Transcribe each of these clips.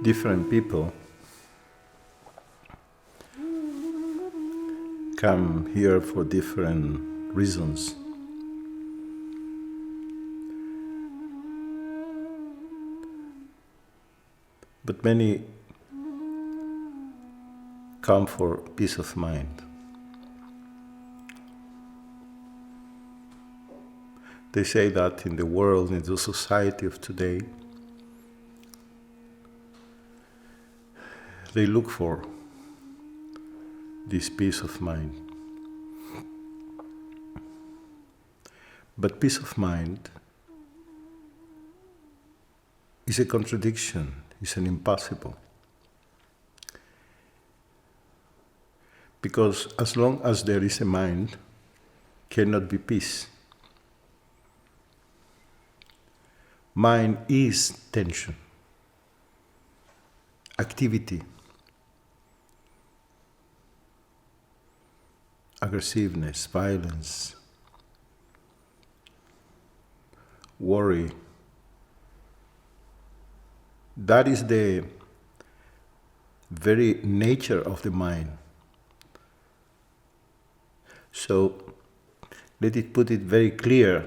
different people come here for different reasons. But many come for peace of mind. They say that in the world, in the society of today, they look for this peace of mind. But peace of mind is a contradiction, is an impossible. Because as long as there is a mind, cannot be peace. Mind is tension, activity, aggressiveness, violence, worry. That is the very nature of the mind. So let it put it very clear,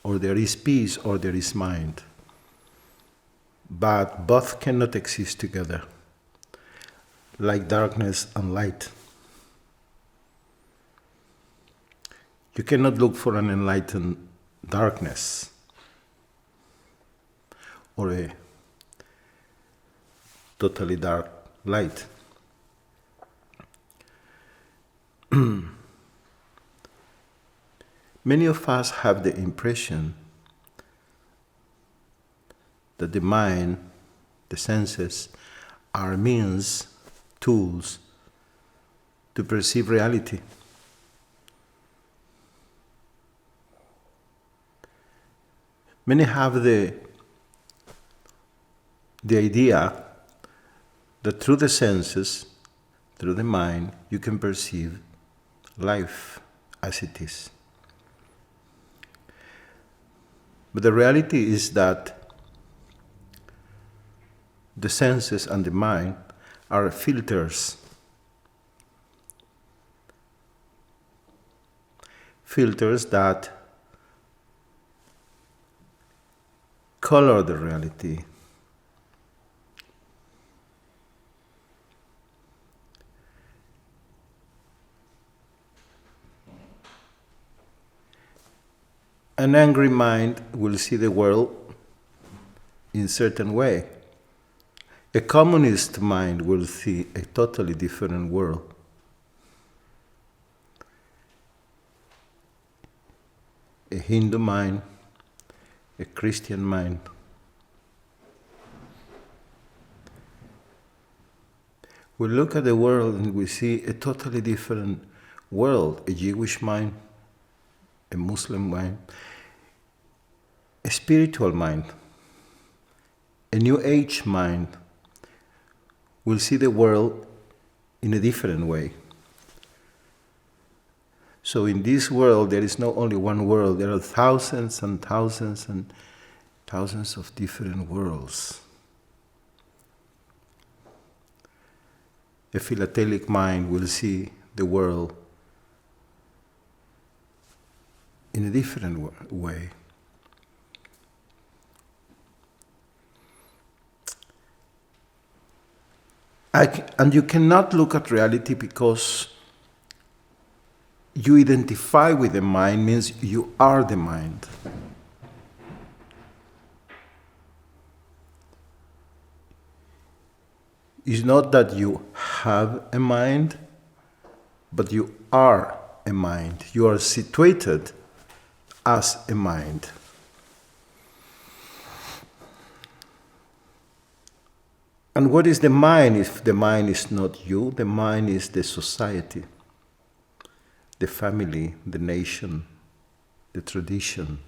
or there is peace or there is mind. But both cannot exist together, like darkness and light. You cannot look for an enlightened darkness or a totally dark light. Many of us have the impression that the mind, the senses, are means, tools to perceive reality. Many have the idea that through the senses, through the mind, you can perceive life as it is. But the reality is that the senses and the mind are filters. Filters that color the reality. An angry mind will see the world in a certain way. A communist mind will see a totally different world. A Hindu mind, a Christian mind. We look at the world and we see a totally different world. A Jewish mind, a Muslim mind, a spiritual mind, a New Age mind will see the world in a different way. So in this world, there is not only one world, there are thousands and thousands and thousands of different worlds. A philatelic mind will see the world in a different way. And you cannot look at reality because you identify with the mind, means you are the mind. It's not that you have a mind, but you are a mind. You are situated as a mind. And what is the mind if the mind is not you? The mind is the society, the family, the nation, the tradition,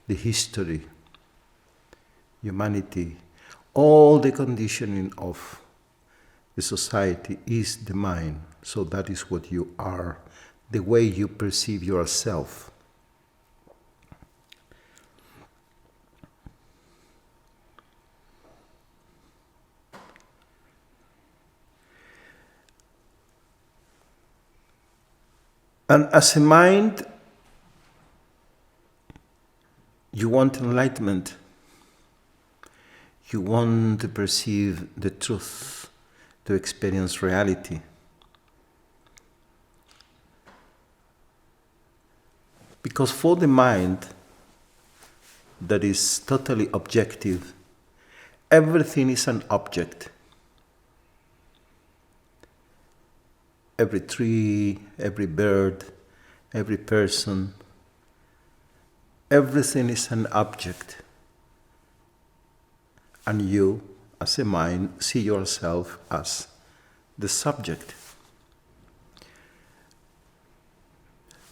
the history, humanity. All the conditioning of the society is the mind. So that is what you are, the way you perceive yourself. And as a mind, you want enlightenment. You want to perceive the truth, to experience reality. Because for the mind that is totally objective, everything is an object. Every tree, every bird, every person, everything is an object. And you, as a mind, see yourself as the subject.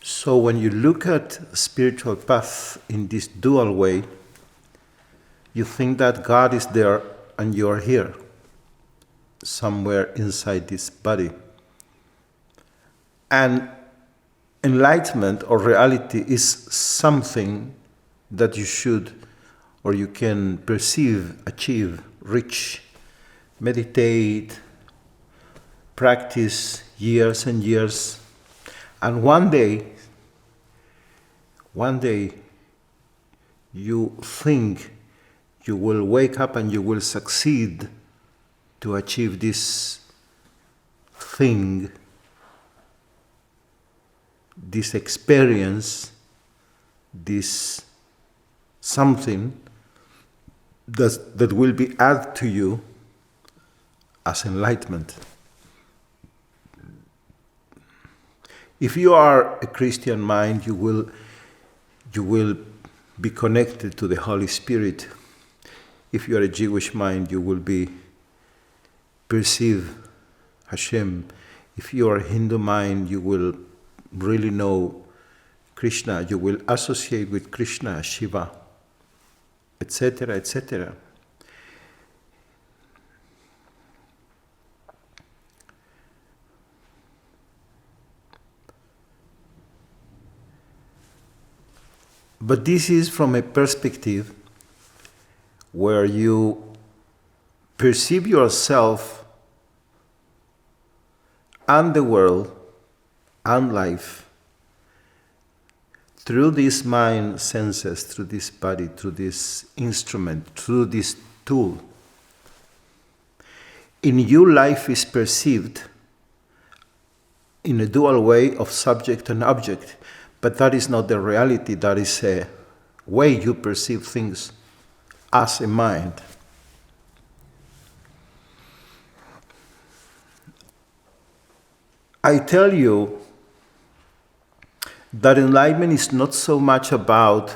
So when you look at spiritual path in this dual way, you think that God is there and you are here, somewhere inside this body. And enlightenment or reality is something that you should or you can perceive, achieve, reach, meditate, practice years and years. And one day you think you will wake up and you will succeed to achieve this thing, this experience, this something that will be added to you as enlightenment. If you are a Christian mind, you will be connected to the Holy Spirit. If you are a Jewish mind, you will perceive Hashem. If you are a Hindu mind, you will really know Krishna. You will associate with Krishna, Shiva, etc., etc. But this is from a perspective where you perceive yourself and the world and life through this mind senses, through this body, through this instrument, through this tool. In you, life is perceived in a dual way of subject and object, but that is not the reality. That is a way you perceive things as a mind. I tell you that enlightenment is not so much about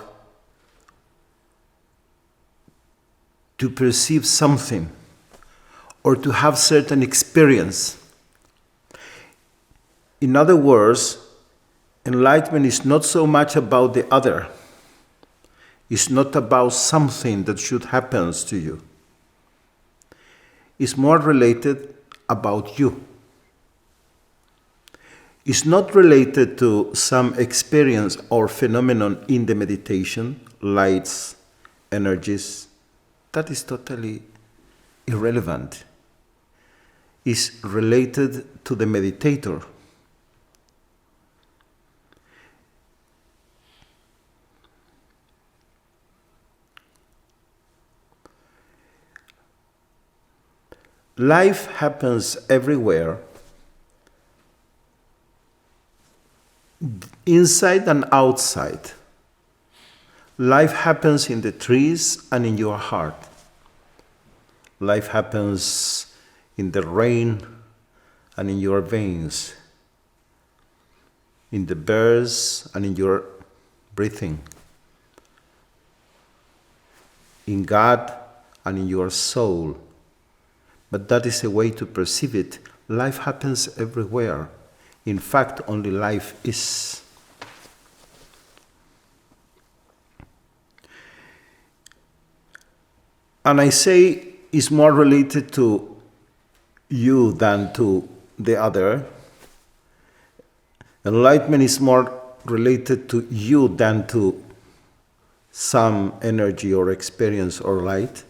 to perceive something or to have certain experience. In other words, enlightenment is not so much about the other. It's not about something that should happen to you. It's more related about you. It's not related to some experience or phenomenon in the meditation, lights, energies. That is totally irrelevant. It's related to the meditator. Life happens everywhere, inside and outside. Life happens in the trees and in your heart. Life happens in the rain and in your veins, in the birds and in your breathing, in God and in your soul. But that is a way to perceive it. Life happens everywhere. In fact, only life is. And I say it's more related to you than to the other. Enlightenment is more related to you than to some energy or experience or light.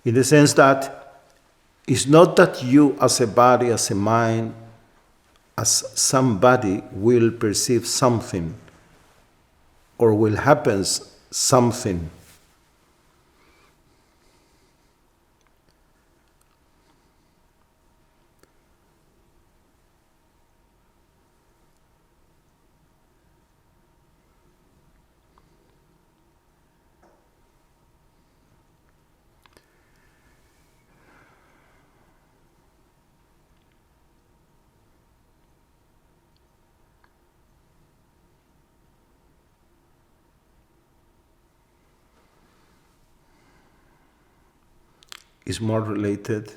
In the sense that It's not that you as a body, as a mind, as somebody will perceive something or will happen something. Is more related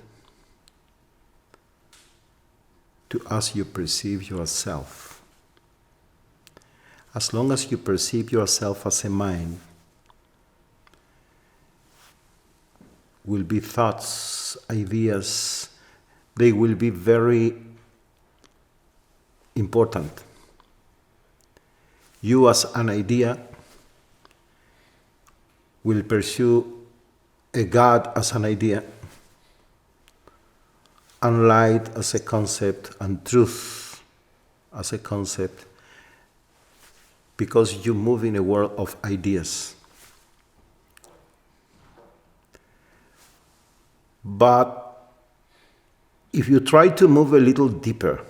to as you perceive yourself. As long as you perceive yourself as a mind, will be thoughts, ideas, they will be very important. You as an idea will pursue a God as an idea, and light as a concept, and truth as a concept, because you move in a world of ideas. But if you try to move a little deeper,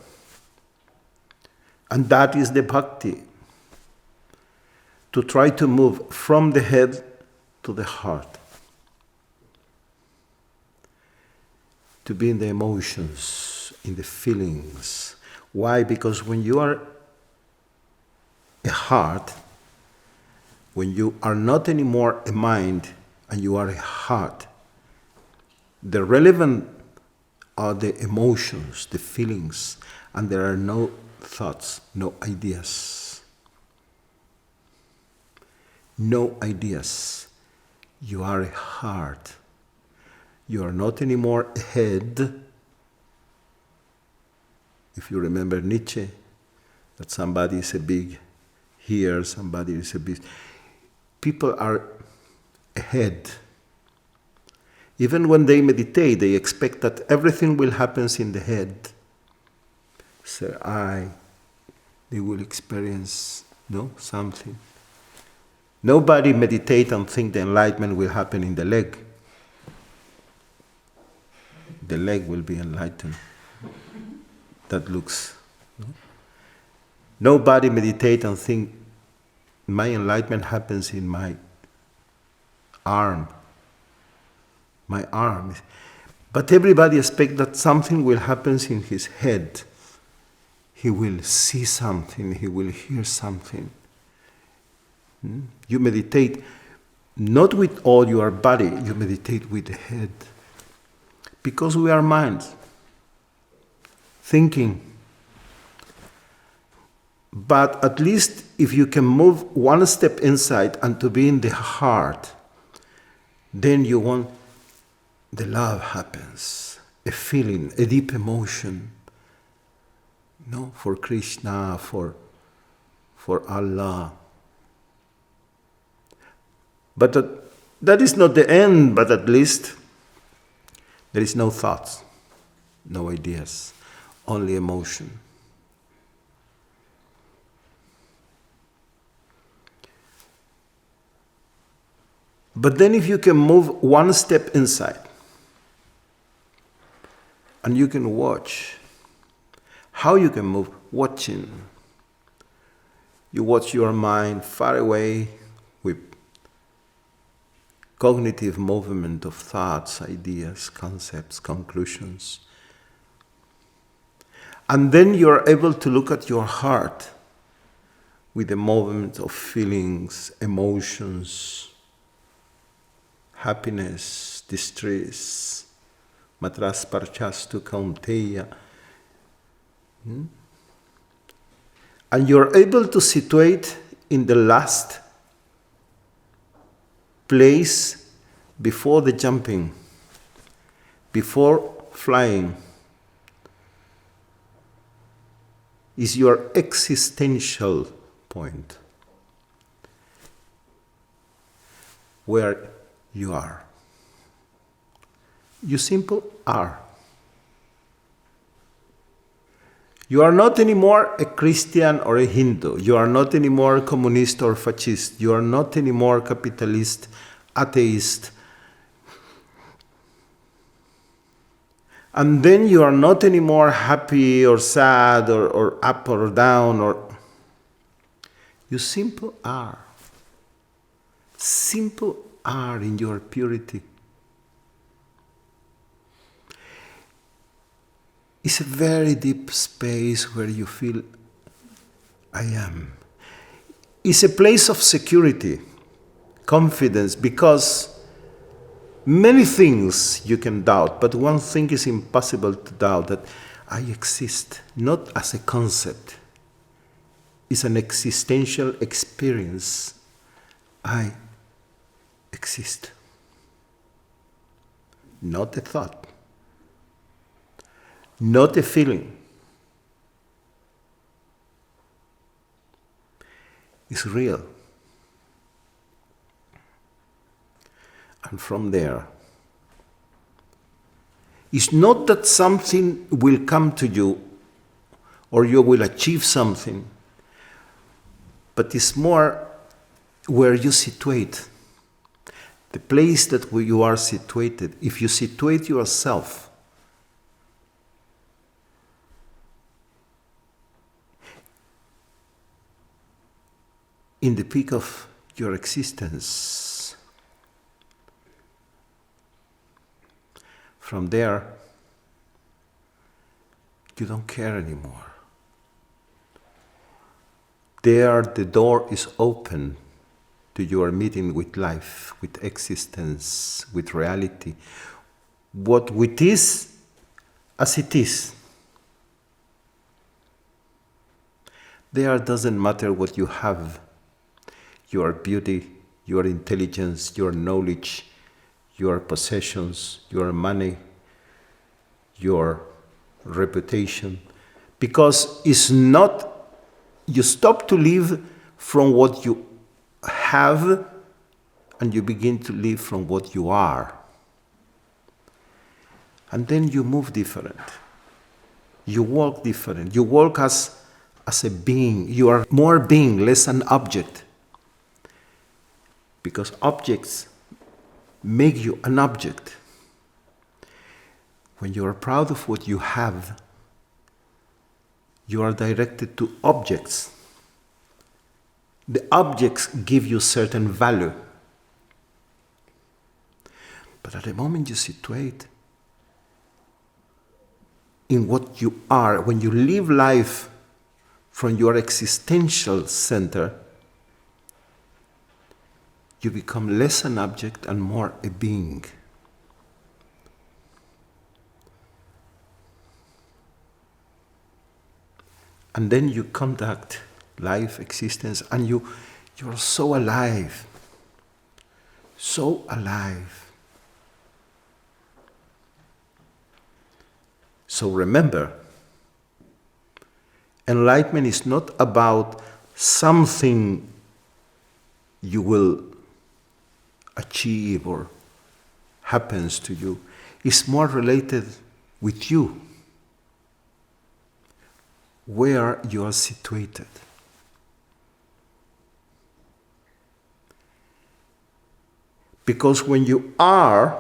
and that is the bhakti, to try to move from the head to the heart, to be in the emotions, in the feelings. Why? Because when you are a heart, when you are not anymore a mind and you are a heart, the relevant are the emotions, the feelings, and there are no thoughts, no ideas. No ideas. You are a heart. You are not anymore a head. If you remember Nietzsche, that somebody is a big here, somebody is a big... People are a head. Even when they meditate, they expect that everything will happen in the head. So they will experience something. Nobody meditate and think the enlightenment will happen in the leg. The leg will be enlightened. That looks. Nobody meditate and think my enlightenment happens in my arm. My arm. But everybody expects that something will happen in his head. He will see something, he will hear something. You meditate not with all your body, you meditate with the head. Because we are minds, thinking. But at least if you can move one step inside and to be in the heart, then you want the love happens, a feeling, a deep emotion, for Krishna, for Allah. But that is not the end, but at least there is no thoughts, no ideas, only emotion. But then if you can move one step inside, and you can watch, how you can move? Watching. You watch your mind far away with cognitive movement of thoughts, ideas, concepts, conclusions. And then you're able to look at your heart with the movement of feelings, emotions, happiness, distress, matras parchastu kaunteya. And you're able to situate in the last place before the jumping, before flying, is your existential point, where you are. You simply are. You are not anymore a Christian or a Hindu. You are not anymore a communist or fascist. You are not anymore capitalist, atheist. And then you are not anymore happy or sad or up or down. You simple are. Simple are in your purity. It's a very deep space where you feel, I am. It's a place of security, confidence, because many things you can doubt, but one thing is impossible to doubt, that I exist, not as a concept. It's an existential experience. I exist. Not a thought. Not a feeling. It's real. And from there, it's not that something will come to you or you will achieve something, but it's more where you situate. The place that where you are situated. If you situate yourself in the peak of your existence, from there, you don't care anymore. There, the door is open to your meeting with life, with existence, with reality. What it is, as it is. There doesn't matter what you have. Your beauty, your intelligence, your knowledge, your possessions, your money, your reputation. Because it's not, you stop to live from what you have and you begin to live from what you are. And then you move different. You walk different. You walk as a being. You are more being, less an object. Because objects make you an object. When you are proud of what you have, you are directed to objects. The objects give you certain value. But at the moment you situate in what you are, when you live life from your existential center, you become less an object and more a being. And then you contact life, existence, and you're so alive. So alive. So remember, enlightenment is not about something you will achieve or happens to you. It's more related with you, where you are situated. Because when you are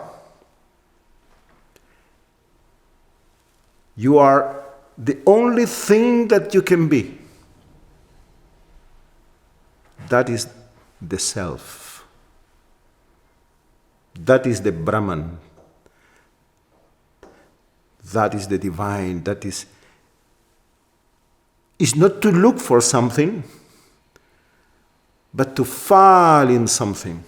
the only thing that you can be. That is the self. That is the Brahman. That is the divine. That is not to look for something, but to fall in something.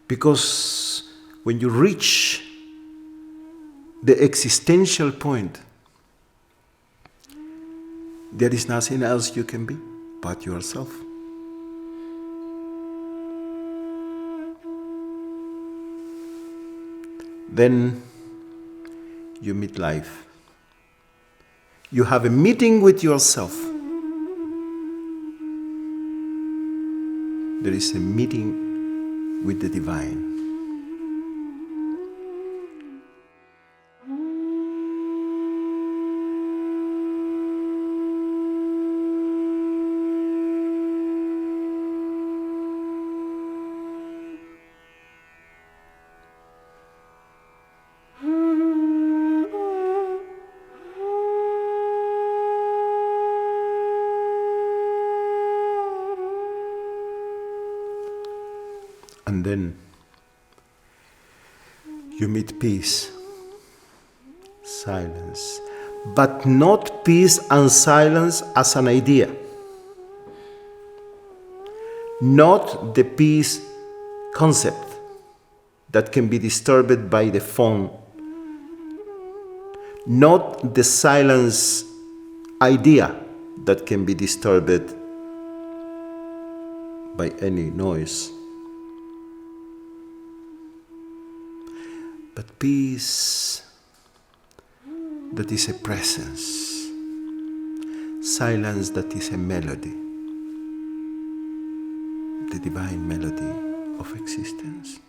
Because when you reach the existential point, there is nothing else you can be but yourself. Then you meet life. You have a meeting with yourself. There is a meeting with the divine. And then you meet peace, silence, but not peace and silence as an idea. Not the peace concept that can be disturbed by the phone. Not the silence idea that can be disturbed by any noise. But peace that is a presence, silence that is a melody, the divine melody of existence.